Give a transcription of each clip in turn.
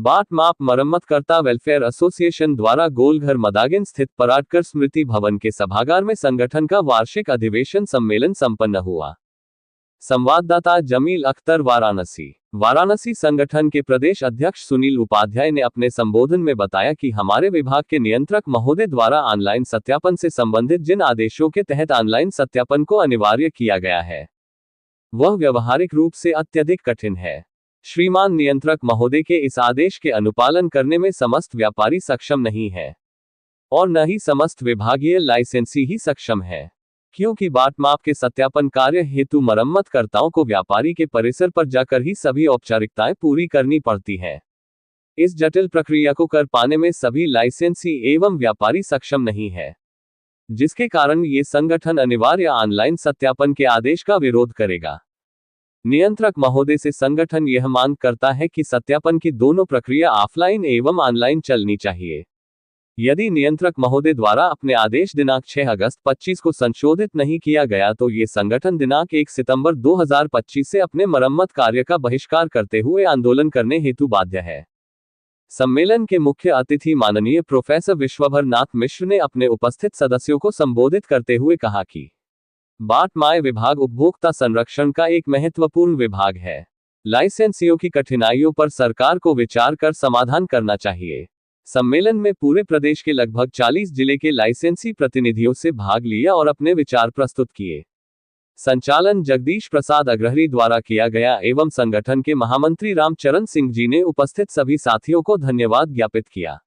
बाट माप मरम्मतकर्ता welfare association द्वारा गोलघर मदागिन स्थित पराटकर स्मृति भवन के सभागार में संगठन का वार्षिक अधिवेशन सम्मेलन संपन्न हुआ। संवाददाता जमील अख्तर, वाराणसी संगठन के प्रदेश अध्यक्ष सुनील उपाध्याय ने अपने संबोधन में बताया कि हमारे विभाग के नियंत्रक महोदय द्वारा ऑनलाइन सत्यापन से संबंधित जिन आदेशों के तहत ऑनलाइन सत्यापन को अनिवार्य किया गया है वह व्यवहारिक रूप से अत्यधिक कठिन है। श्रीमान नियंत्रक महोदय के इस आदेश के अनुपालन करने में समस्त व्यापारी सक्षम नहीं है और न ही समस्त विभागीय लाइसेंसी ही सक्षम है, क्योंकि बाट माप के सत्यापन कार्य हेतु मरम्मतकर्ताओं को व्यापारी के परिसर पर जाकर ही सभी औपचारिकताएं पूरी करनी पड़ती है। इस जटिल प्रक्रिया को कर पाने में सभी लाइसेंसी एवं व्यापारी सक्षम नहीं है, जिसके कारण ये संगठन अनिवार्य ऑनलाइन सत्यापन के आदेश का विरोध करेगा। नियंत्रक महोदय से संगठन यह मांग करता है कि सत्यापन की दोनों प्रक्रिया ऑफलाइन एवं ऑनलाइन चलनी चाहिए। यदि नियंत्रक महोदय द्वारा अपने आदेश दिनांक 6 अगस्त 25 को संशोधित नहीं किया गया तो ये संगठन दिनांक 1 सितंबर 2025 से अपने मरम्मत कार्य का बहिष्कार करते हुए आंदोलन करने हेतु बाध्य है। सम्मेलन के मुख्य अतिथि माननीय प्रोफेसर विश्वभर नाथ मिश्र ने अपने उपस्थित सदस्यों को संबोधित करते हुए कहा कि बाट माय विभाग उपभोक्ता संरक्षण का एक महत्वपूर्ण विभाग है। लाइसेंसियों की कठिनाइयों पर सरकार को विचार कर समाधान करना चाहिए। सम्मेलन में पूरे प्रदेश के लगभग 40 जिले के लाइसेंसी प्रतिनिधियों से भाग लिया और अपने विचार प्रस्तुत किए। संचालन जगदीश प्रसाद अग्रहरी द्वारा किया गया एवं संगठन के महामंत्री रामचरण सिंह जी ने उपस्थित सभी साथियों को धन्यवाद ज्ञापित किया।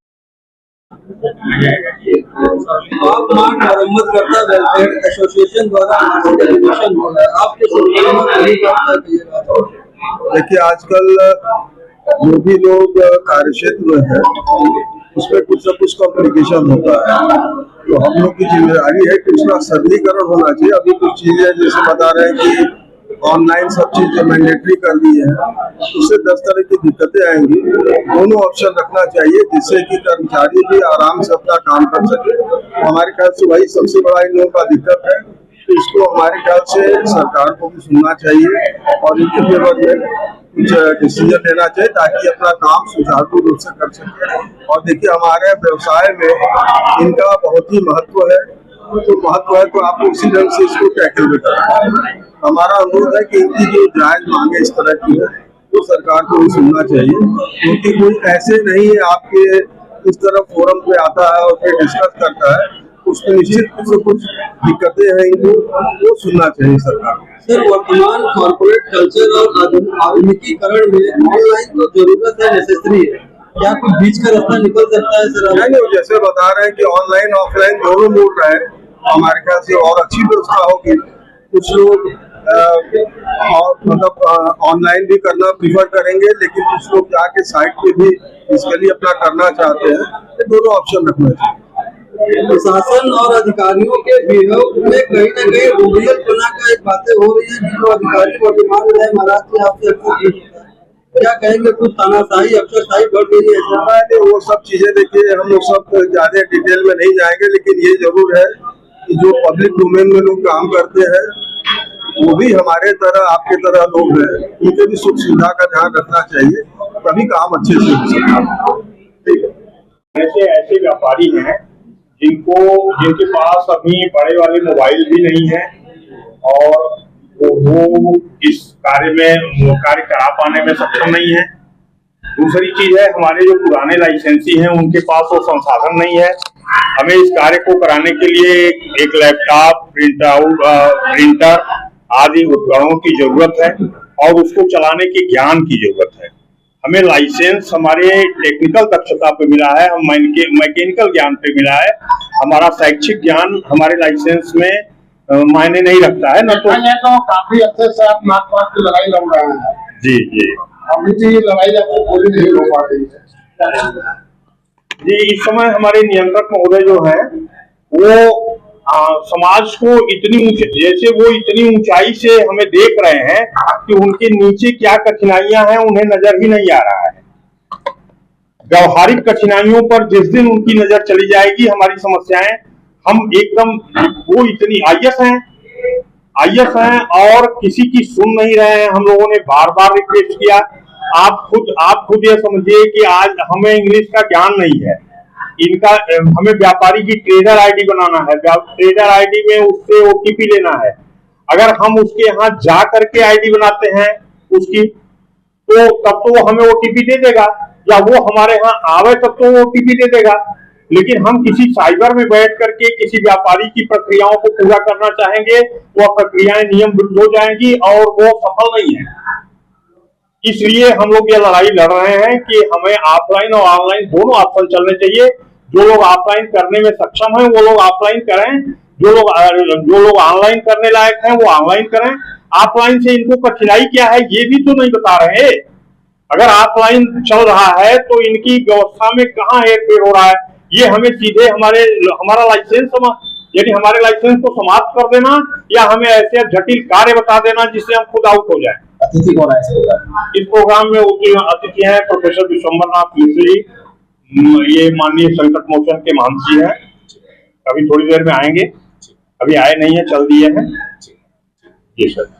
आप मार्ग मरम्मतकर्ता वेलफेयर एसोसिएशन द्वारा अधिवेशन हो रहा है, आप देखिए, आजकल जो भी लोग कार्य क्षेत्र में है उसमें कुछ न कुछ कॉम्प्लिकेशन होता है, तो हम लोग की जिम्मेदारी है कि उसका सरलीकरण होना चाहिए। अभी कुछ चीजें जैसे बता रहे हैं कि ऑनलाइन सब चीजें मैंडेटरी कर दी है, उससे 10 तरह की दिक्कतें आएंगी। दोनों ऑप्शन रखना चाहिए जिससे कि कर्मचारी भी आराम से अपना काम कर सके। हमारे ख्याल से वही सबसे बड़ा इन लोगों का दिक्कत है, तो इसको हमारे ख्याल से सरकार को भी सुनना चाहिए और इनके फेवर में कुछ डिसीजन लेना चाहिए ताकि अपना काम सुचारू रूप से कर सके। और देखिए, हमारे व्यवसाय में इनका बहुत ही महत्व है, तो आपको उसी ढंग से इसको टैकल भी करना है। हमारा अनुरोध है कि इनकी जो जायज मांगे इस तरह की है तो सरकार को भी सुनना चाहिए, क्योंकि कोई ऐसे नहीं है आपके इस तरह फोरम पे आता है और फिर डिस्कस करता है, उसमें निश्चित कुछ दिक्कतें हैं, इनको वो सुनना चाहिए सरकार को। सर, वर्तमान कॉर्पोरेट कल्चर और आधुनिकीकरण में ऑनलाइन तो जरूरत है, नेसेसरी है, क्या कुछ बीच का रास्ता निकल सकता है सर? नहीं, जैसे बता रहे हैं कि ऑनलाइन ऑफलाइन दोनों मोड रहे, हमारे ख्याल से और अच्छी व्यवस्था होगी। कुछ लोग मतलब ऑनलाइन भी करना प्रीफर करेंगे, लेकिन कुछ लोग जाके साइट पे भी इसके लिए अपना करना चाहते हैं, तो दोनों ऑप्शन रखना चाहिए। प्रशासन और अधिकारियों के बिहेव में कहीं न कहीं रूढ़ियतपना का एक बातें हो रही है, जो अधिकारी वर्तमान में महाराज जी आपसे अक्सर क्या कहेंगे, कुछ तानाशाही अफसरशाही बढ़ गई है? वो सब चीजें देखिए, हम लोग सब ज्यादा डिटेल में नहीं जाएंगे, लेकिन ये जरूर है कि जो पब्लिक डोमेन में लोग काम करते हैं वो भी हमारे तरह आपके तरह लोग हैं, उनके भी सुख सुविधा का ध्यान रखना चाहिए, तभी काम अच्छे से हो सकता है। ऐसे व्यापारी हैं जिनके पास अभी बड़े वाले मोबाइल भी नहीं है और वो इस कार्य करा पाने में सक्षम नहीं है। दूसरी चीज है, हमारे जो पुराने लाइसेंसी हैं उनके पास वो संसाधन नहीं है। हमें इस कार्य को कराने के लिए एक लैपटॉप, प्रिंटर आदि उपकरणों की जरूरत है और उसको चलाने के ज्ञान की जरूरत है। हमें लाइसेंस हमारे टेक्निकल दक्षता पे मिला है, हम मैकेनिकल ज्ञान पे मिला है। हमारा शैक्षिक ज्ञान हमारे लाइसेंस में मायने नहीं रखता है। न तो काफी अच्छे से आप नाक पाक की लड़ाई लड़ रहे हैं। जी जी, अभी तो ये लड़ाई आपको पूरी नहीं हो पा रही है जी। इस समय हमारे नियंत्रक महोदय जो है वो समाज को इतनी ऊंचाई से हमें देख रहे हैं कि उनके नीचे क्या कठिनाइयां हैं उन्हें नजर ही नहीं आ रहा है। व्यवहारिक कठिनाइयों पर जिस दिन उनकी नजर चली जाएगी, हमारी समस्याएं हम एकदम, वो इतनी आईएएस हैं और किसी की सुन नहीं रहे हैं। हम लोगों ने बार बार रिक्वेस्ट किया, आप खुद ये समझिए कि आज हमें इंग्लिश का ज्ञान नहीं है, इनका हमें व्यापारी की ट्रेडर आईडी बनाना है, ट्रेडर आईडी में उससे ओटीपी लेना है। अगर हम उसके यहाँ जा करके आईडी बनाते हैं उसकी, तो तब तो वो हमें ओटीपी दे देगा, या वो हमारे यहाँ आवे तब तो वो ओटीपी दे देगा। लेकिन हम किसी साइबर में बैठ करके किसी व्यापारी की प्रक्रियाओं को पूरा करना चाहेंगे, वह प्रक्रियाएं नियम विरुद्ध हो जाएंगी और वो सफल नहीं है। इसलिए हम लोग ये लड़ाई लड़ रहे हैं कि हमें ऑफलाइन और ऑनलाइन दोनों ऑप्शन चलने चाहिए। जो लोग ऑफलाइन करने में सक्षम हैं वो लोग ऑफलाइन करें, जो लोग ऑनलाइन करने लायक हैं वो ऑनलाइन करें। ऑफलाइन से इनको कठिनाई क्या है ये भी तो नहीं बता रहे। अगर ऑफलाइन चल रहा है तो इनकी व्यवस्था में कहाँ हेरफेर हो रहा है, ये हमें सीधे हमारा लाइसेंस यानी हमारे लाइसेंस को समाप्त कर देना, या हमें ऐसे जटिल कार्य बता देना जिससे हम खुद आउट हो जाए। अतिथि कौन है इस प्रोग्राम में अतिथि हैं प्रोफेसर विश्वम्बर नाथ मिश्र जी, ये माननीय संकट मोचन के महंत जी हैं, अभी थोड़ी देर में आएंगे, अभी आए नहीं है, चल दिए हैं। जी सर।